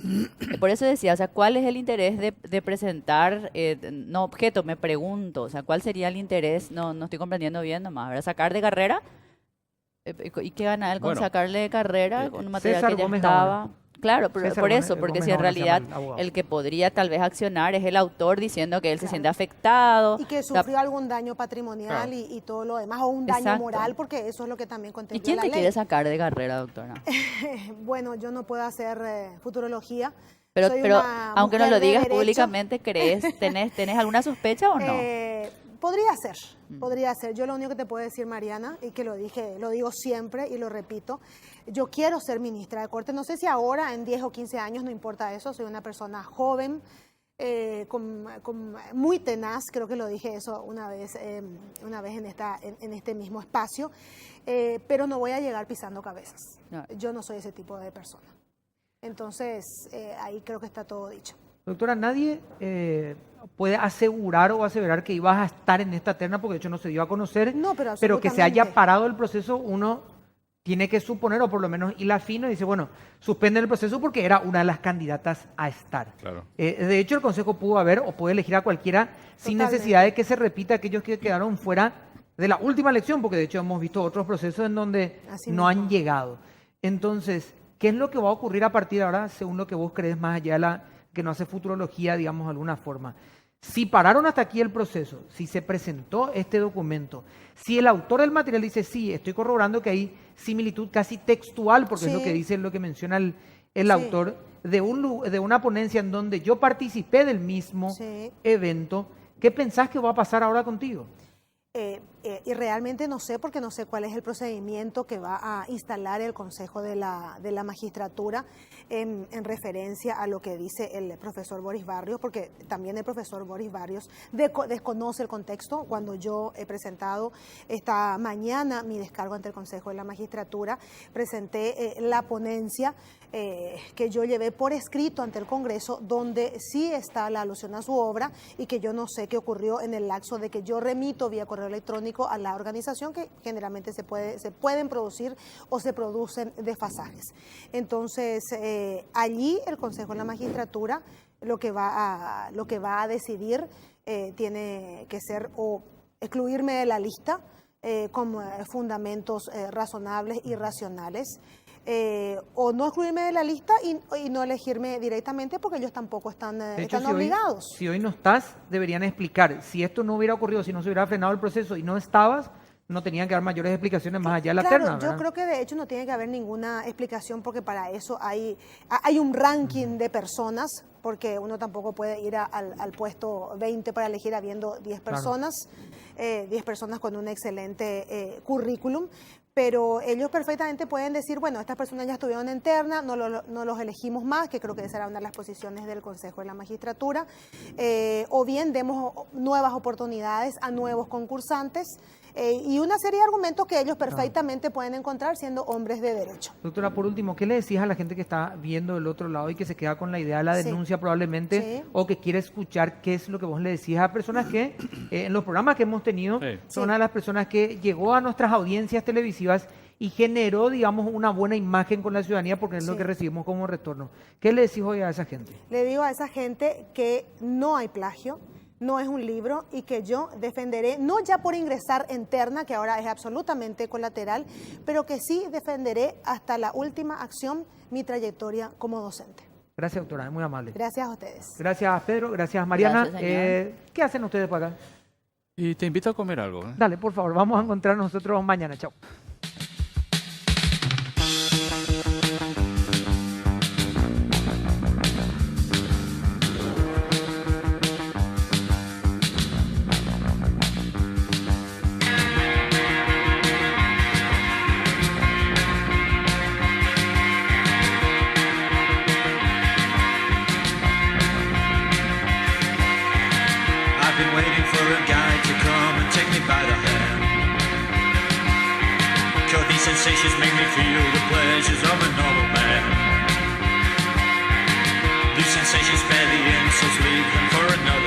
por eso decía, o sea, ¿cuál es el interés de presentar, no objeto, me pregunto, o sea, ¿cuál sería el interés? No estoy comprendiendo bien nomás, ¿verdad? ¿Sacar de carrera? ¿Y qué gana él con Bueno, sacarle de carrera con un material César que ya Gómez estaba? Gaona. Claro, César por Gómez- eso, porque Gómez si en Gaona se llama realidad el abogado. el que podría tal vez accionar es el autor diciendo que él se Claro. siente afectado. Y que O sea, sufrió algún daño patrimonial Claro. y todo lo demás, o un daño Exacto. moral, porque eso es lo que también ¿Y contempla quién la te ley. quiere sacar de carrera, doctora? Bueno, yo no puedo hacer futurología. Pero, Soy pero una aunque no mujer lo de digas derecho. públicamente, ¿tenés alguna sospecha o no? Podría ser, podría ser. Yo lo único que te puedo decir, Mariana, y que lo digo siempre y lo repito, yo quiero ser ministra de Corte. No sé si ahora, en 10 o 15 años, no importa eso, soy una persona joven, muy tenaz, creo que lo dije eso una vez en este mismo espacio, pero no voy a llegar pisando cabezas. No. Yo no soy ese tipo de persona. Entonces, ahí creo que está todo dicho. Doctora, nadie puede asegurar o aseverar que ibas a estar en esta terna, porque de hecho no se dio a conocer, No, pero que se haya absolutamente. parado el proceso, uno tiene que suponer, o por lo menos hila fino, y dice, bueno, suspende el proceso porque era una de las candidatas a estar. Claro. De hecho, el Consejo pudo haber o puede elegir a cualquiera sin Totalmente. necesidad de que se repita aquellos que quedaron fuera de la última elección, porque de hecho hemos visto otros procesos en donde Así no mismo. han llegado. Entonces, ¿qué es lo que va a ocurrir a partir de ahora, según lo que vos crees, más allá de la que no hace futurología, digamos, de alguna forma? Si pararon hasta aquí el proceso, si se presentó este documento, si el autor del material dice, sí, estoy corroborando que hay similitud casi textual, porque es lo Sí. que dice, lo que menciona el Sí. autor, de una ponencia en donde yo participé del mismo Sí. evento, ¿qué pensás que va a pasar ahora contigo? Y realmente no sé, porque no sé cuál es el procedimiento que va a instalar el Consejo de la Magistratura en referencia a lo que dice el profesor Boris Barrios, porque también el profesor Boris Barrios desconoce el contexto. Cuando yo he presentado esta mañana mi descargo ante el Consejo de la Magistratura, presenté la ponencia que yo llevé por escrito ante el Congreso, donde sí está la alusión a su obra y que yo no sé qué ocurrió en el lapso de que yo remito vía correo electrónico a la organización, que generalmente se pueden producir o se producen desfasajes. Entonces, allí el Consejo de la Magistratura lo que va a decidir tiene que ser o excluirme de la lista con fundamentos razonables y racionales, o no excluirme de la lista y no elegirme directamente, porque ellos tampoco están De hecho, obligados. si hoy no estás, deberían explicar. Si esto no hubiera ocurrido, si no se hubiera frenado el proceso y no estabas, no tenían que dar mayores explicaciones más allá de la Claro, terna, yo ¿verdad? creo que de hecho no tiene que haber ninguna explicación, porque para eso hay un ranking de personas, porque uno tampoco puede ir al puesto 20 para elegir habiendo 10 personas, 10 personas con un excelente currículum. Pero ellos perfectamente pueden decir, bueno, estas personas ya estuvieron en terna, no los elegimos más, que creo que esa era una de las posiciones del Consejo de la Magistratura, o bien demos nuevas oportunidades a nuevos concursantes, y una serie de argumentos que ellos perfectamente pueden encontrar siendo hombres de derecho. Doctora, por último, ¿qué le decís a la gente que está viendo del otro lado y que se queda con la idea de la Sí. denuncia probablemente, Sí. o que quiere escuchar qué es lo que vos le decís a personas que en los programas que hemos tenido Sí. son una de las personas que llegó a nuestras audiencias televisivas y generó, digamos, una buena imagen con la ciudadanía, porque es lo Sí. que recibimos como retorno? ¿Qué le decís hoy a esa gente? Le digo a esa gente que no hay plagio, no es un libro, y que yo defenderé, no ya por ingresar en terna, que ahora es absolutamente colateral, pero que sí defenderé hasta la última acción mi trayectoria como docente. Gracias, doctora, es muy amable. Gracias a ustedes. Gracias, Pedro. Gracias, Mariana. Gracias, señor. ¿Qué hacen ustedes por acá? Y te invito a comer algo. ¿eh? Dale, por favor, vamos a encontrarnos nosotros mañana. Chao. I've been waiting for a guy to come and take me by the hand. 'Cause these sensations make me feel the pleasures of a normal man. These sensations spare the insults, leave them for another